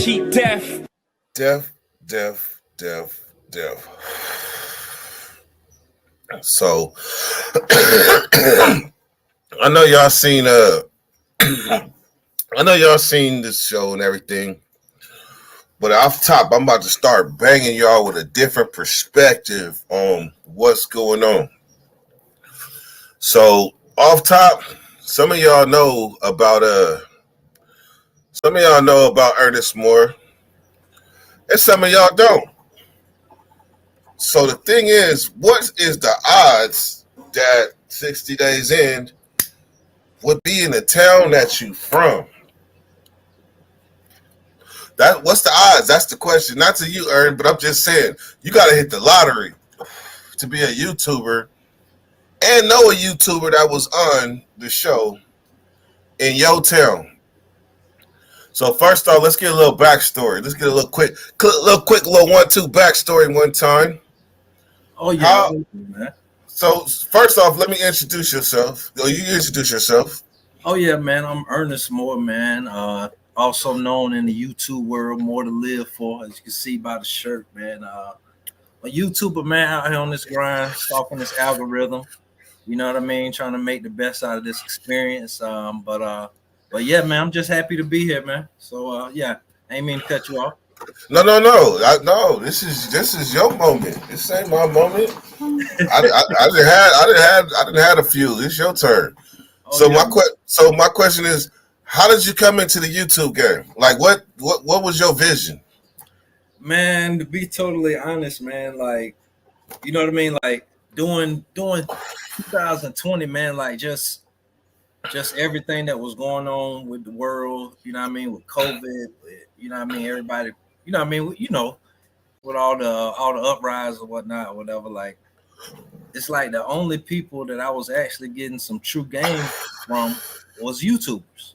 cheat death. Death. So I know y'all seen I know y'all seen this show and everything, but off top, I'm about to start banging y'all with a different perspective on what's going on. So off top, some of y'all know about Ernest Moore, and some of y'all don't. So the thing is, what is the odds that 60 days in would be in the town that you from? What's the odds? That's the question. Not to you, Ern, but I'm just saying you gotta hit the lottery to be a YouTuber and know a YouTuber that was on the show in your town. So first off, let's get a little backstory. Let's get a little quick 1-2 backstory one time. Oh yeah, man. So first off, let me introduce yourself. You introduce yourself. Oh yeah, man. I'm Ernest Moore, man. Also known in the YouTube world, More to Live For, as you can see by the shirt, man. A YouTuber, man, out here on this grind, stalking this algorithm. You know what I mean? Trying to make the best out of this experience. But yeah, man, I'm just happy to be here, man. So yeah, I ain't mean to cut you off. No. No, this is your moment. This ain't my moment. I didn't had a few. It's your turn. Oh, so yeah. My question is, how did you come into the YouTube game? Like, what was your vision? Man, to be totally honest, man, like, you know what I mean? Like doing 2020, man, like just everything that was going on with the world, you know what I mean, with COVID, you know what I mean, everybody, you know what I mean, with all the uprise or whatnot or whatever, like, it's like the only people that I was actually getting some true game from was YouTubers.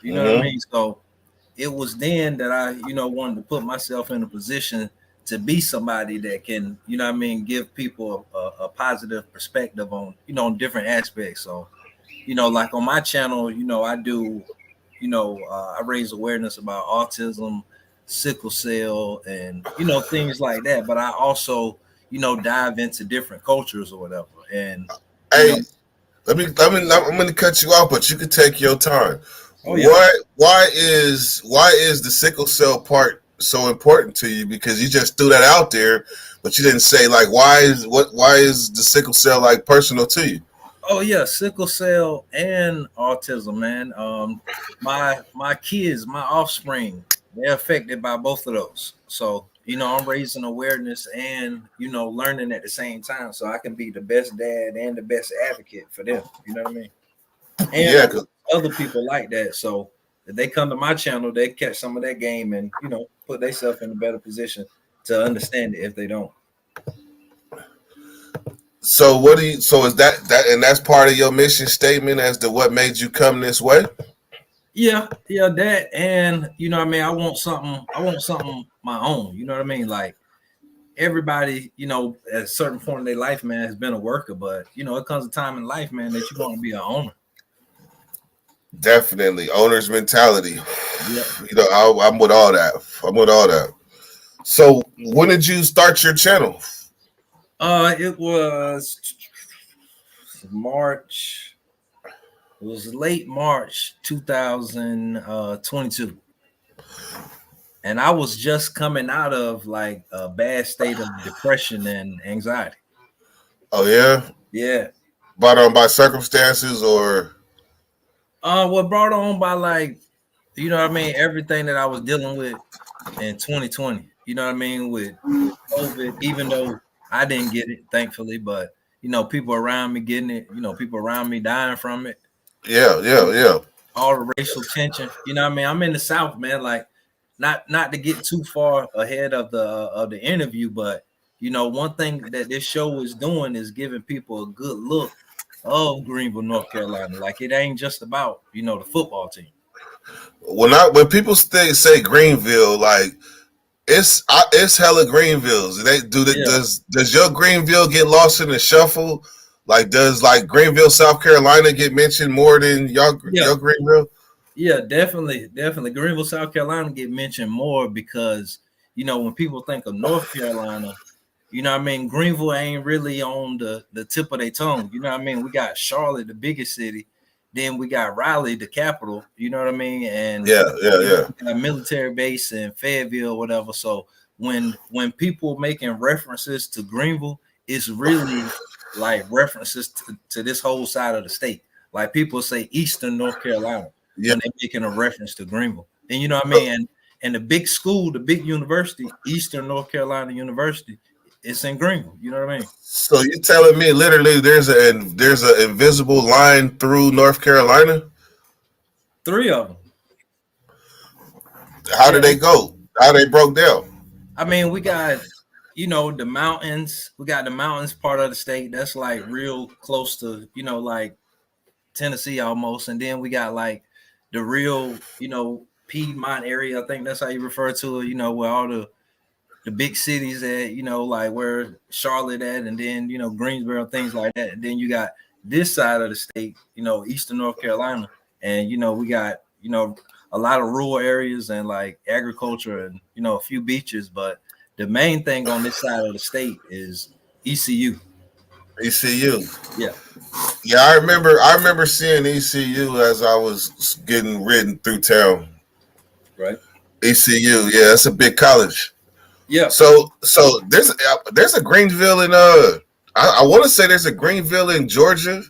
You know what I mean? So it was then that I, wanted to put myself in a position to be somebody that can, you know what I mean, give people a positive perspective on, on different aspects. So, like on my channel, I do, I raise awareness about autism, sickle cell, and, things like that. But I also, dive into different cultures or whatever. And hey, I'm going to cut you off, but you can take your time. Oh, yeah. Why is the sickle cell part so important to you? Because you just threw that out there, but you didn't say like why is the sickle cell like personal to you? Oh yeah, sickle cell and autism, man. My kids, my offspring, they're affected by both of those. So I'm raising awareness and learning at the same time, so I can be the best dad and the best advocate for them. You know what I mean? And other people like that. So if they come to my channel, they catch some of that game and put themselves in a better position to understand it if they don't. So is that and that's part of your mission statement as to what made you come this way? Yeah, that, and what I mean, I want something my own, you know what I mean? Like everybody, at a certain point in their life, man, has been a worker, but it comes a time in life, man, that you want to be an owner. Definitely owner's mentality. Yeah. I'm with all that. So when did you start your channel? It was March. It was late March 2022. And I was just coming out of like a bad state of depression and anxiety. Oh yeah? Yeah. Brought on by circumstances or brought on by like, you know what I mean, everything that I was dealing with in 2020. You know what I mean, with COVID, even though I didn't get it, thankfully, but people around me getting it, people around me dying from it. Yeah. All the racial tension. You know what I mean? I'm in the South, man. Like, not to get too far ahead of the interview, but one thing that this show is doing is giving people a good look of Greenville, North Carolina. Like, it ain't just about the football team. When people say Greenville, like it's hella Greenvilles. Does your Greenville get lost in the shuffle? Like, does like Greenville, South Carolina get mentioned more than your Greenville? Yeah, definitely, definitely. Greenville, South Carolina get mentioned more because when people think of North Carolina, Greenville ain't really on the tip of their tongue. You know what I mean? We got Charlotte, the biggest city, then we got Raleigh, the capital. You know what I mean? And Yeah, yeah, yeah. we got a military base in Fayetteville, or whatever. So when people making references to Greenville, it's really like references to this whole side of the state. Like people say Eastern North Carolina Yeah. when they're making a reference to Greenville. And you know what I So, mean? And the big school, the big university, Eastern North Carolina University, it's in Greenville. You know what I mean? so you telling me literally there's an invisible line through North Carolina? Three of them. How Yeah. did they go? How they broke down? I mean, we got, the mountains. We got the mountains part of the state that's like real close to, like Tennessee almost. And then we got like the real, Piedmont area. I think that's how you refer to it, where all the big cities at, like where Charlotte at, and then, Greensboro, things like that. And then you got this side of the state, Eastern North Carolina. And, we got, a lot of rural areas and like agriculture and, a few beaches. But the main thing on this side of the state is ECU. ECU. Yeah. Yeah, I remember seeing ECU as I was getting ridden through town. Right. ECU, yeah, it's a big college. Yeah. So there's a Greenville in I want to say there's a Greenville in Georgia.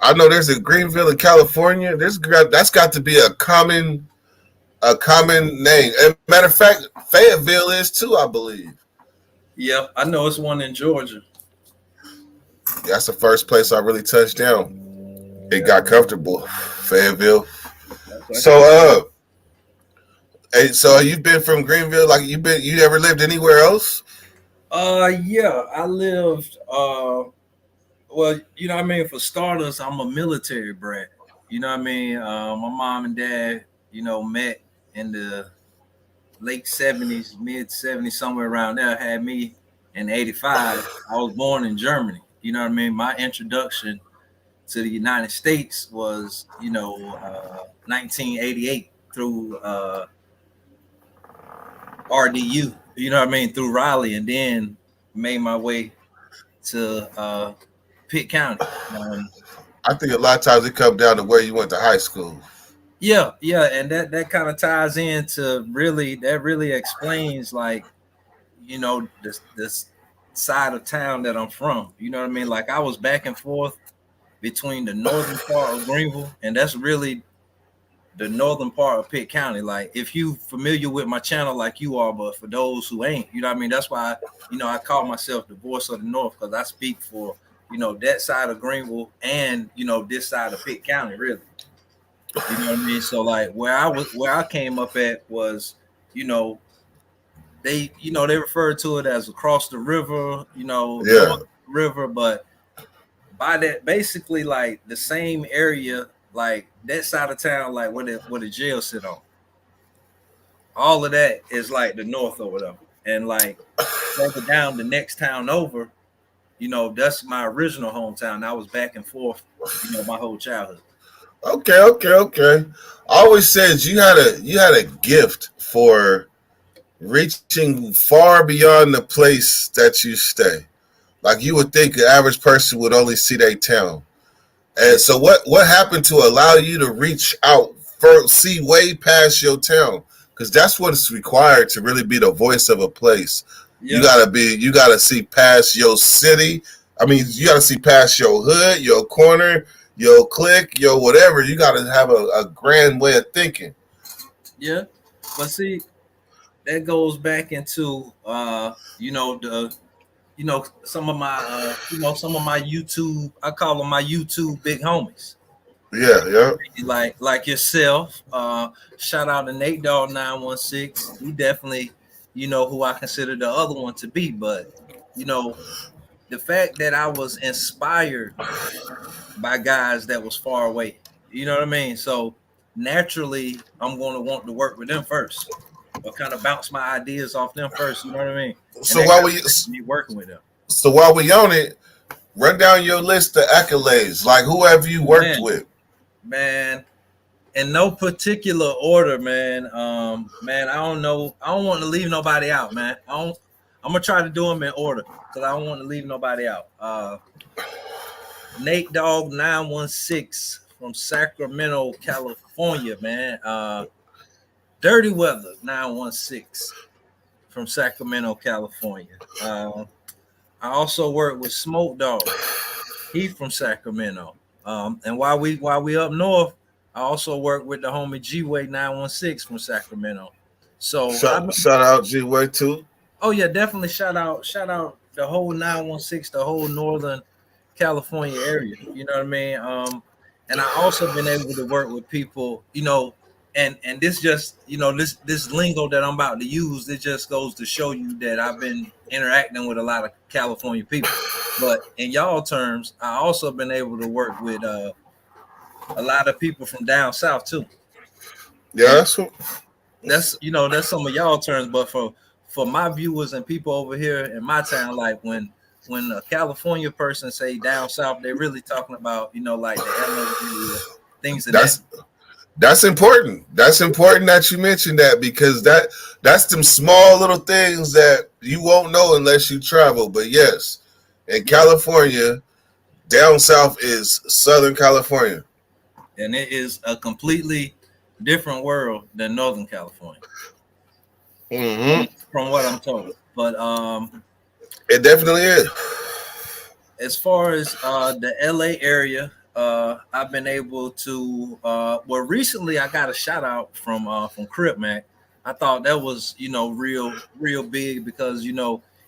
I know there's a Greenville in California. That's got to be a common name. And matter of fact, Fayetteville is too, I believe. Yeah. I know it's one in Georgia. That's the first place I really touched down. It got comfortable, Fayetteville. Okay. So you've been from Greenville, like you ever lived anywhere else? Yeah, I lived well, for starters, I'm a military brat. You know what I mean? My mom and dad, met in the late 70s, mid 70s, somewhere around there, had me in 85. I was born in Germany. You know what I mean? My introduction to the United States was, 1988 through RDU, you know what I mean, through Raleigh, and then made my way to Pitt County. I think a lot of times it comes down to where you went to high school. Yeah, and that kind of ties into really explains like, this side of town that I'm from. You know what I mean? Like I was back and forth between the northern part of Greenville, and that's really the northern part of Pitt County. Like if you familiar with my channel like you are, but for those who ain't, you know what I mean? That's why, I call myself the voice of the North, because I speak for, that side of Greenville and, this side of Pitt County, really. You know what I mean? So like where I came up at was, they referred to it as across the river, Yeah. north river, but by that basically like the same area, like that side of town, like where the jail sit on. All of that is like the north or whatever. And like further down the next town over, that's my original hometown. I was back and forth, my whole childhood. Okay. I always said you had a gift for reaching far beyond the place that you stay. Like you would think the average person would only see their town. And so what happened to allow you to reach out see way past your town? Because that's what's required to really be the voice of a place. Yeah. You gotta see past your city. I mean, you gotta see past your hood, your corner, your clique, your whatever. You gotta have a grand way of thinking. Yeah. But see, that goes back into some of my YouTube, I call them my YouTube big homies. Yeah. Like yourself. Shout out to Nate Dog 916. He definitely, who I consider the other one to be. But the fact that I was inspired by guys that was far away. You know what I mean? So naturally, I'm going to want to work with them first, or kind of bounce my ideas off them first. You know what I mean? So while we me working with them. So while we on it, run down your list of accolades. Like who have you worked with? Man, in no particular order, man. Man, I don't know. I don't want to leave nobody out, man. I'm gonna try to do them in order because I don't want to leave nobody out. Nate Dogg 916 from Sacramento, California, man. Dirty Weather 916 from Sacramento, California. I also work with Smoke Dog. He from Sacramento. And while we up north, I also work with the homie G Way 916 from Sacramento. So Shout out G Way too. oh yeah, definitely shout out the whole 916, the whole Northern California area. You know what I mean? And I also been able to work with people, and this just, this lingo that I'm about to use, it just goes to show you that I've been interacting with a lot of California people. But in y'all terms, I also been able to work with a lot of people from down south too. Yeah, That's some of y'all terms, but for my viewers and people over here in my town, like when a California person say down south, they're really talking about, like the LA area, things of that. That's important. That's important that you mentioned that, because that's them small little things that you won't know unless you travel. But yes, in California, down south is Southern California. And it is a completely different world than Northern California. From what I'm told. But it definitely is. As far as the LA area, I've been able to well, recently I got a shout out from Crip Mac. I thought that was, real big because,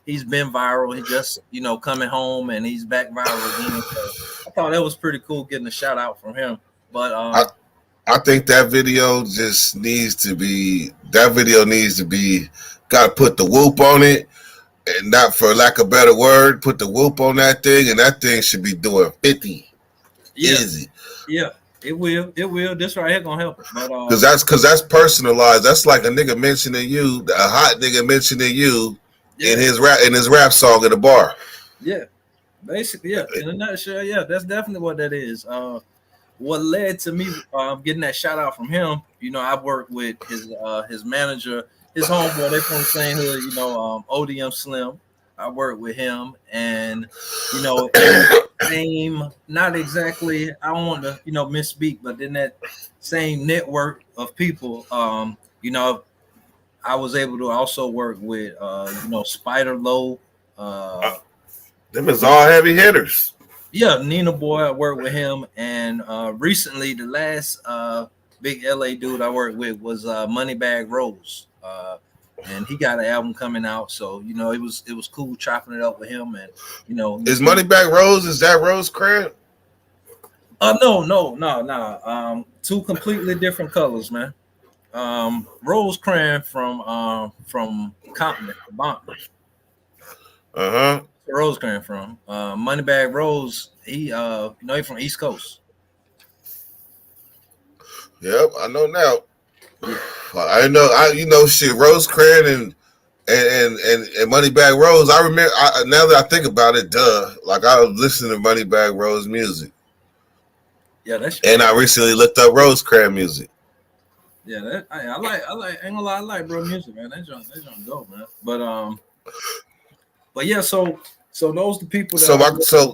he's been viral. He just, coming home and he's back viral again. So I thought that was pretty cool getting a shout out from him. But I think that video needs to be got to put the whoop on it, and not, for lack of a better word, put the whoop on that thing, and that thing should be doing 50. Yeah. Easy. Yeah, it will. This right here gonna help it. But because that's personalized. That's like a nigga mentioning you, a hot nigga mentioning you in his rap song in the bar. Yeah, basically, yeah. In a nutshell, yeah, that's definitely what that is. What led to me getting that shout out from him, I worked with his manager, his homeboy. They from the same hood, ODM Slim. I worked with him, and same, not exactly. I don't want to misspeak, but in that same network of people, I was able to also work with Spider Low. Them is all heavy hitters. Yeah, Nina Boy, I worked with him, and recently the last big LA dude I worked with was Moneybag Rose, and he got an album coming out, so it was cool chopping it up with him, and is Moneybag Rose? Is that Rose Crab? No. Two completely different colors, man. Rose Cran from Compton, Bontman. Rose came from Moneybag Rose. He he from East Coast. Yep, I know now. Yeah. I know shit. Rose Cran and Moneybag Rose. I remember. Now that I think about it, like I was listening to Moneybag Rose music. Yeah, that's. And I recently looked up Rose Cran music. Yeah, I like. Ain't gonna lie, I like bro music, man. They don't go, man. But yeah, so those the people that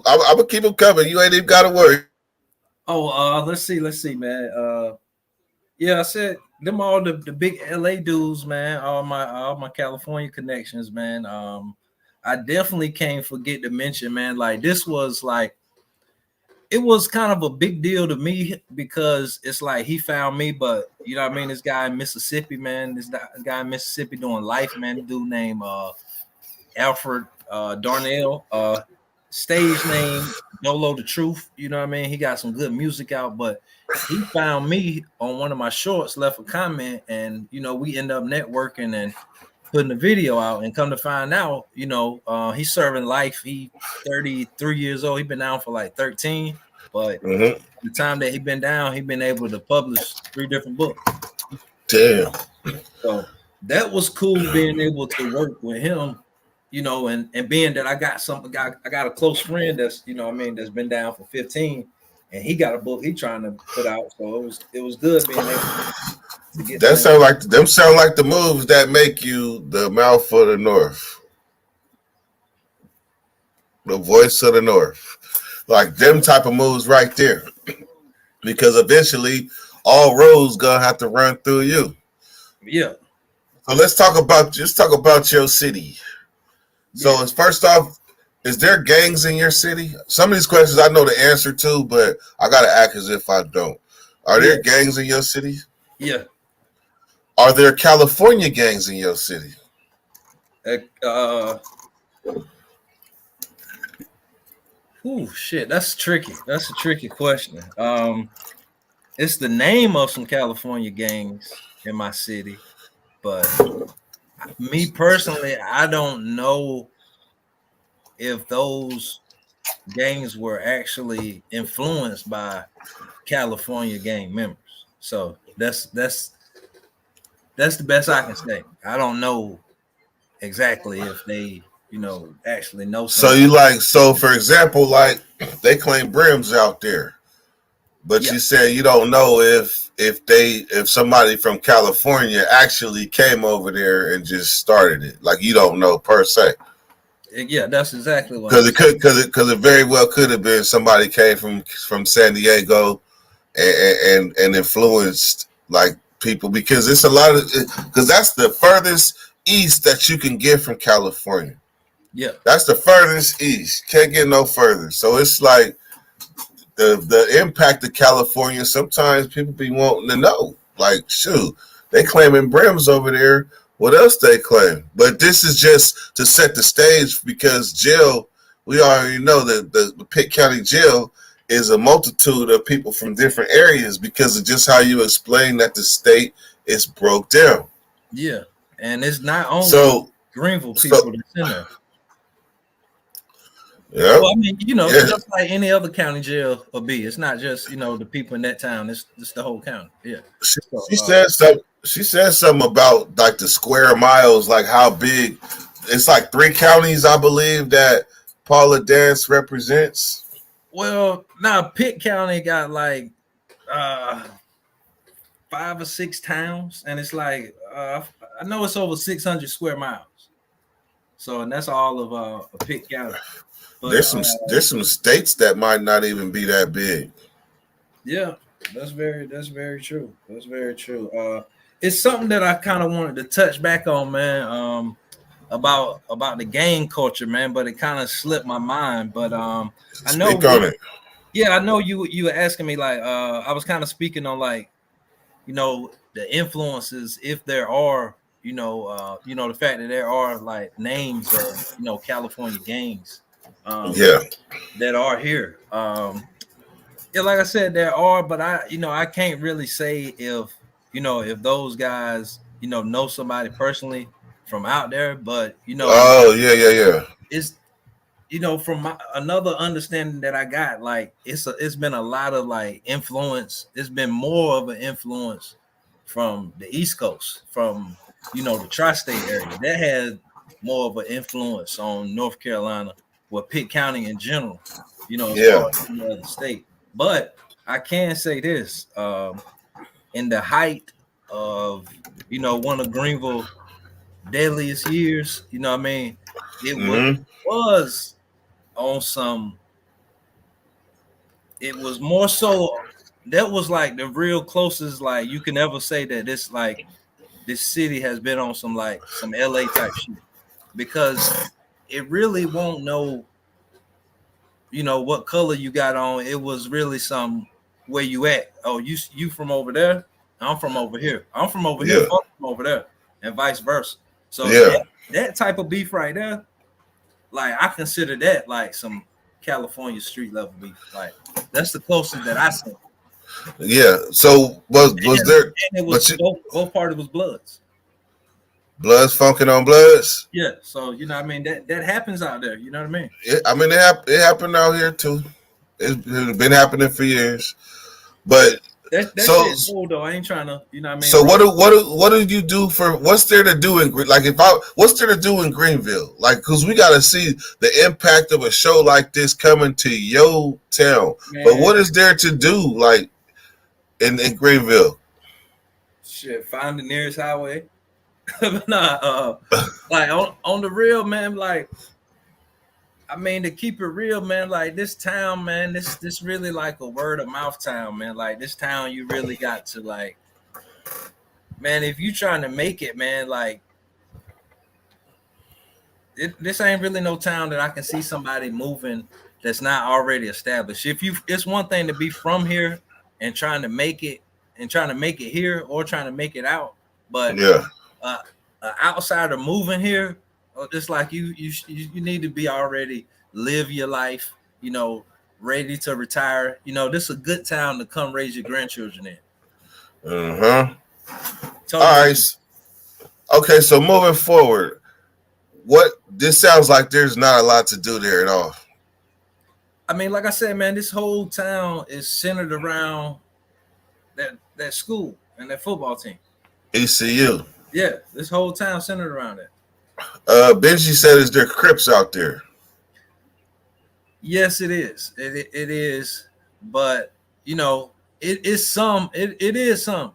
I'm gonna keep them coming. You ain't even gotta worry. Oh, let's see, man. Yeah, I said them all the big LA dudes, man. All my California connections, man. I definitely can't forget to mention, man. Like this was like, it was kind of a big deal to me because it's like he found me, but you know what I mean. This guy in Mississippi, man. This guy in Mississippi doing life, man. The dude named Alfred Darnell, stage name Dolo the Truth. You know what I mean? He got some good music out, but he found me on one of my shorts, left a comment, and we end up networking and putting a video out, and come to find out, he's serving life. He 33 years old. He's been down for like 13, but the time that he been down, he been able to publish 3 different books. Damn. So that was cool being able to work with him. And being that I got a close friend that's, that's been down for 15. and he got a book he trying to put out. So it was good being able to get That some. sound like the moves that make you the mouth of the North, the voice of the North. Like them type of moves right there. Because eventually all roads gonna have to run through you. Yeah. So let's talk about your city. So Yeah. as first off, is there gangs in your city? Some of these questions I know the answer to, but I gotta act as if I don't. Are Yeah. there gangs in your city? Yeah. Are there California gangs in your city? Uh, shit, that's tricky. That's a tricky question. It's the name of some California gangs in my city, but me personally, I don't know if those gangs were actually influenced by California gang members. So that's the best I can say. I don't know exactly if they, actually know So somebody. you like so for example, like they claim brims out there, but Yeah, you say you don't know if somebody from California actually came over there and just started it. Like you don't know per se. yeah, that's exactly what Because I'm it saying. could, because it very well could have been somebody came from San Diego and influenced like people because it's a lot of because that's the furthest east that you can get from California. Yeah, That's the furthest east. Can't get no further. So it's like the impact of California. Sometimes people be wanting to know. Like, shoot, they claiming brims over there. What else they claim? But this is just to set the stage because jail. We already know that the Pitt County Jail is a multitude of people from different areas because of just how you explain that the state is broke down. yeah, and it's not only So, Greenville people so that's in there. yeah, Well, I mean, yeah. just like any other county jail will be. It's not just the people in that town. It's the whole county. Yeah. So She said something. She said something about like the square miles, like how big. It's like 3 counties, I believe, that Paula Dance represents. well, now Pitt County got like uh 5 or 6 towns, and it's like I know it's over 600 square miles. So, and that's all of Pitt County. But There's some states that might not even be that big. yeah, that's very true. That's very true. It's something that I kind of wanted to touch back on, man. About the gang culture, man, but it kind of slipped my mind. But I know Speak on it. yeah, I know you were asking me like I was kind of speaking on like the influences, if there are, the fact that there are like names of California gangs um Yeah. that are here. Yeah, like I said, there are, but I can't really say if those guys know somebody personally from out there, but Oh yeah, yeah, yeah. it's from another understanding that I got, like it's been a lot of like influence. It's been more of an influence from the East Coast, from the tri-state area. That had more of an influence on North Carolina, well, Pitt County in general. As Yeah. far as any other state. But I can say this: in the height of one of Greenville deadliest years, what I mean, it Mm-hmm. was on some. It was more so that was like the real closest like you can ever say that this city has been on some LA type shit, because it really won't know what color you got on. It was really some where you at. Oh, you from over there, I'm from over here. I'm from over here, Yeah. fuck from over there, and vice versa. So Yeah. that type of beef right there, like I consider that like some California street level beef. Like that's the closest that I see. Yeah. So was And, there? and it was But you, both parties was bloods. Bloods funking on Bloods. Yeah. So what I mean, that happens out there. You know what I mean? I mean, it happened out here too. It's been happening for years. But That So shit cool though. I ain't trying to, you know what I mean? so what do you do for what's there to do in like if I what's there to do in Greenville? Like because we got to see the impact of a show like this coming to your town. But Man, what is there to do like in Greenville? shit, find the nearest highway. Nah, like on the real, man. Like, I mean, to keep it real, man. Like this town, man. This really like a word of mouth town, man. Like this town, you really got to like, man. If you trying to make it, man, like this ain't really no town that I can see somebody moving that's not already established. If you, it's one thing to be from here and trying to make it here or trying to make it out, but Yeah. outsider moving here, it's like you need to be already live your life, you know, ready to retire. You know, this is a good town to come raise your grandchildren in. Uh-huh. Totally. All right. Okay, so moving forward, what this sounds like there's not a lot to do there at all. I mean, like I said, man, this whole town is centered around that school and that football team. ECU. Yeah, this whole town centered around it. Benji said is there Crips out there? Yes, it is. It is, but you know, it is some. It is some,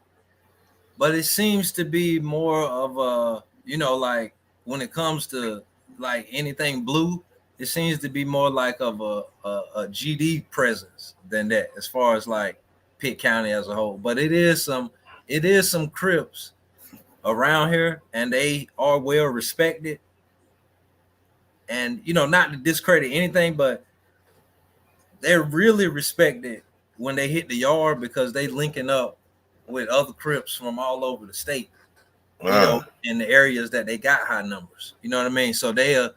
but it seems to be more of a, you know, like when it comes to like anything blue, it seems to be more like of a GD presence than that, as far as like Pitt County as a whole. But it is some Crips around here, and they are well respected. And you know, not to discredit anything, but they're really respected when they hit the yard because they linking up with other Crips from all over the state, you know, in the areas that they got high numbers. You know what I mean? So they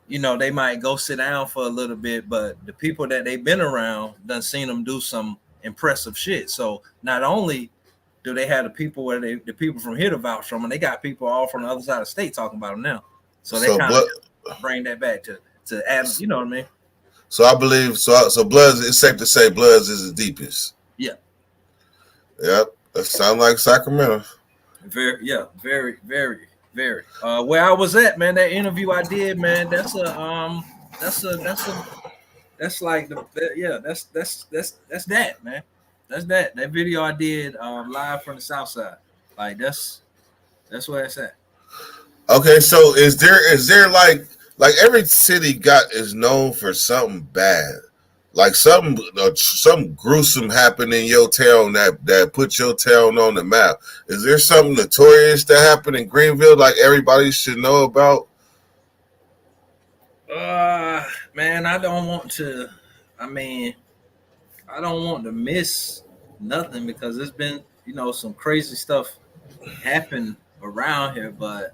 you know, they might go sit down for a little bit, but the people that they've been around done seen them do some impressive shit. So not only do they have the people the people from here to vouch from, and they got people all from the other side of the state talking about them now. So they kind of bring that back to add, you know what I mean? So I believe so Bloods, it's safe to say Bloods is the deepest. Yeah. Yep. That sounds like Sacramento. Very, very. Where I was at, man, that interview I did, man, that's like that's that, man. That's that video I did live from the South Side. Like that's where it's at. Okay, so is there like every city is known for something bad, like something gruesome happened in your town that put your town on the map. Is there something notorious that happened in Greenville like everybody should know about? Man, I don't want to. I mean, I don't want to miss nothing because there's been, you know, some crazy stuff happen around here, but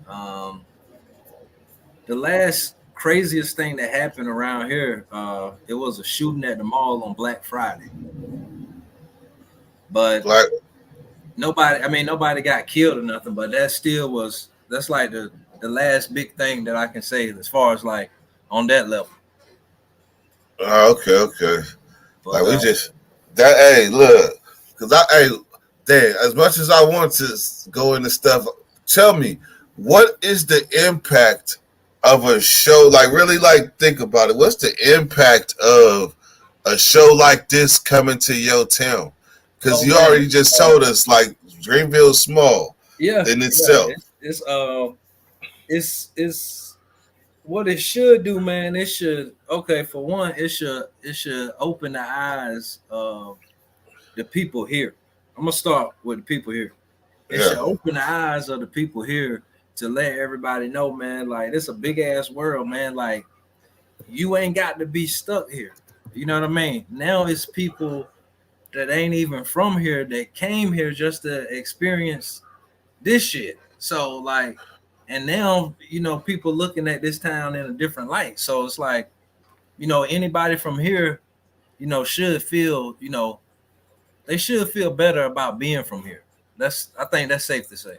the last craziest thing that happened around here, it was a shooting at the mall on Black Friday. But nobody got killed or nothing, but that's like the last big thing that I can say as far as like on that level. Okay. But, like we just that. Hey, look, because as much as I want to go into stuff, tell me what is the impact of a show? Like really, like think about it. What's the impact of a show like this coming to your town? Because you already just told us like Greenville's small. Yeah, in itself. It's what it should do, man. It should, for one, it should open the eyes of the people here. I'm gonna start with the people here. It should open the eyes of the people here to let everybody know, man, like it's a big ass world, man. Like you ain't got to be stuck here. You know what I mean? Now it's people that ain't even from here that came here just to experience this shit. So like, and now, you know, people looking at this town in a different light. So it's like, you know, anybody from here, you know, should feel, you know, they should feel better about being from here. I think that's safe to say.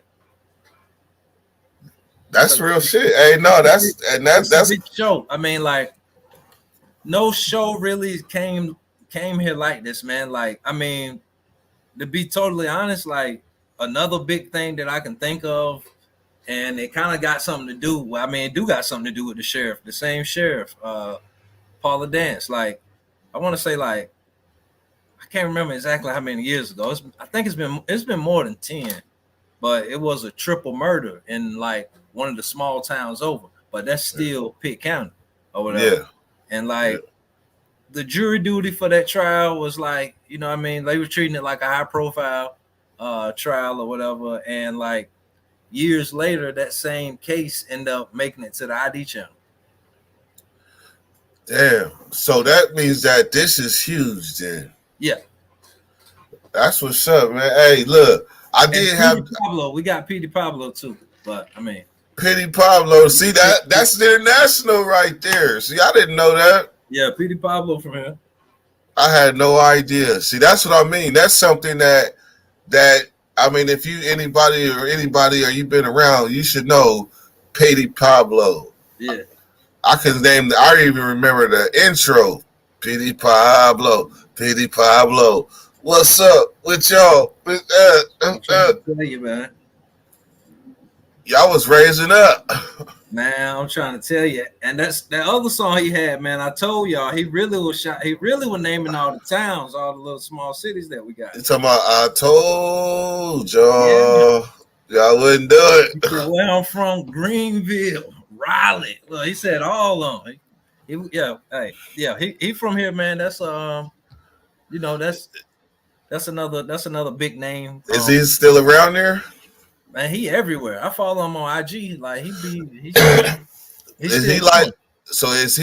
That's real shit. Hey, no, that's a big show. I mean, like, no show really came here like this, man. Like, I mean, to be totally honest, like another big thing that I can think of, and it kind of got something to do. Well, I mean, it do got something to do with the sheriff, the same sheriff, Paula Dance. Like, I want to say, like, I can't remember exactly how many years ago. I think it's been more than 10, but it was a triple murder in like one of the small towns over. But that's still Pitt County or whatever. Yeah. And like the jury duty for that trial was like, you know what I mean? They were treating it like a high profile trial or whatever. And like years later, that same case ended up making it to the ID channel. Damn. So that means that this is huge then. Yeah. That's what's up, man. Hey, look, I did have Pablo. We got Petey Pablo too, but I mean Petey Pablo. See that's international right there. See, I didn't know that. Yeah, Petey Pablo from here. I had no idea. See, that's what I mean. That's something that I mean, if you anybody or you've been around, you should know Petey Pablo. Yeah. I can name I even remember the intro. Petey Pablo. Petey Pablo. What's up with y'all? Tell you, man. Y'all was raising up. Man, I'm trying to tell you. And that's that other song he had, man. I told y'all he really was naming all the towns, all the little small cities that we got. You talking about I told y'all. Yeah. Y'all wouldn't do it. He said, where I'm from, Greenville, Raleigh. Well, he said all of them. He from here, man. That's you know, that's another big name. Is he still around there? Man, he everywhere. I follow him on IG. Like is he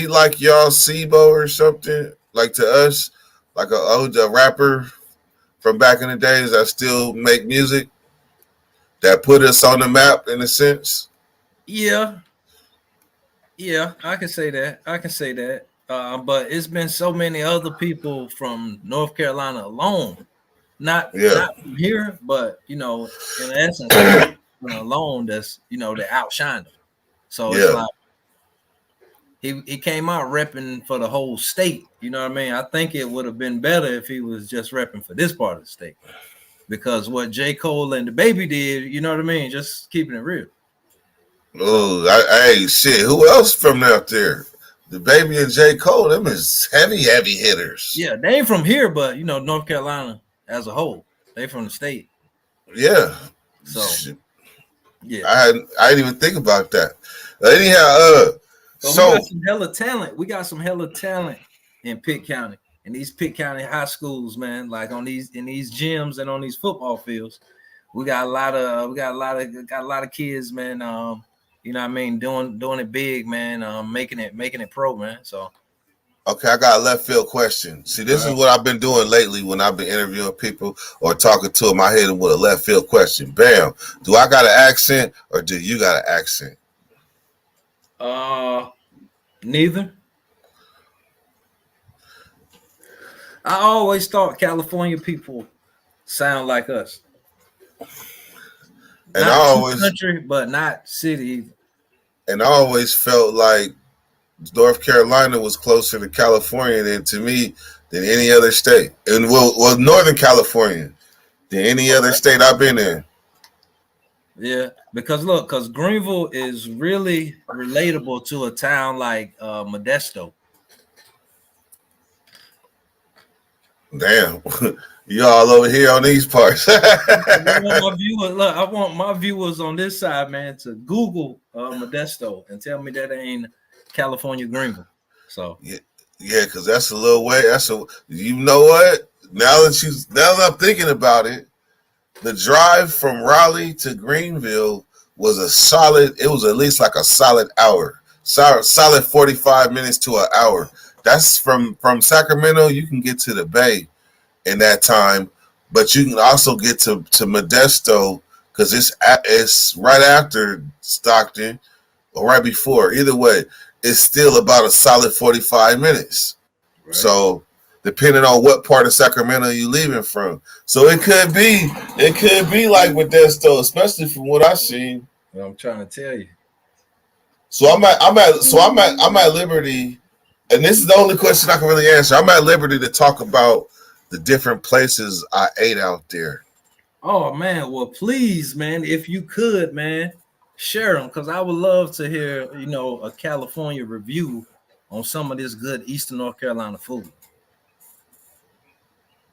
like y'all Sibo or something? Like to us, like a rapper from back in the days that still make music that put us on the map in a sense? Yeah, I can say that. But it's been so many other people from North Carolina alone. Not from here, but you know, in essence, alone that's they outshined him. So it's like he came out repping for the whole state. You know what I mean? I think it would have been better if he was just repping for this part of the state, because what J. Cole and the Baby did, you know what I mean? Just keeping it real. Oh, hey, shit! Who else from out there? The Baby and J. Cole, them is heavy hitters. Yeah, they ain't from here, but North Carolina as a whole, they from the state. Yeah. So yeah, I didn't even think about that. Anyhow, so we got some hella talent. We got some hella talent in Pitt County, in these Pitt County high schools, man. Like in these gyms and on these football fields, we got a lot of kids, man. You know what I mean, doing it big, man. Making it pro, man. So. Okay, I got a left field question. See, this is what I've been doing lately when I've been interviewing people or talking to them. I hit them with a left field question. Bam. Do I got an accent or do you got an accent? Neither. I always thought California people sound like us. And not I always country, but not city either. And I always felt like North Carolina was closer to California than any other state. And well, Northern California than any other state I've been in. Yeah, because Greenville is really relatable to a town like Modesto. Damn. You all over here on these parts. I want my viewers on this side, man, to Google Modesto and tell me that ain't California Greenville. So yeah, because that's a little way. You know what? Now that I'm thinking about it, the drive from Raleigh to Greenville was it was at least like a solid hour. Solid 45 minutes to an hour. That's from Sacramento, you can get to the Bay in that time, but you can also get to Modesto because it's right after Stockton or right before. Either way, it's still about a solid 45 minutes. Right. So depending on what part of Sacramento you leaving from, so it could be like Modesto, especially from what I've seen. Well, I'm trying to tell you. So I'm at liberty, and this is the only question I can really answer. I'm at liberty to talk about the different places I ate out there. Oh man, well please, man, if you could, man, share them because I would love to hear, a California review on some of this good Eastern North Carolina food.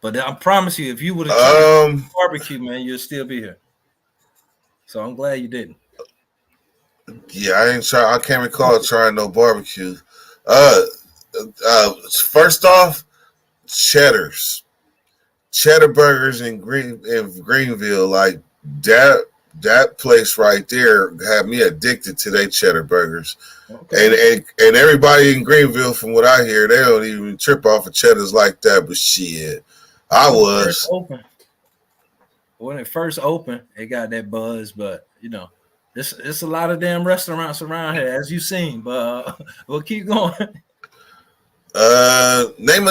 But I promise you, if you would have tried barbecue, man, you'll still be here. So I'm glad you didn't. Yeah, I can't recall trying no barbecue. First off, Cheddar's. Cheddar Burgers in Greenville, like that place right there had me addicted to their cheddar burgers. Okay. And everybody in Greenville, from what I hear, they don't even trip off of cheddars like that. But shit, I was. When it first opened, it got that buzz, but it's a lot of damn restaurants around here, as you've seen. But we'll keep going. Name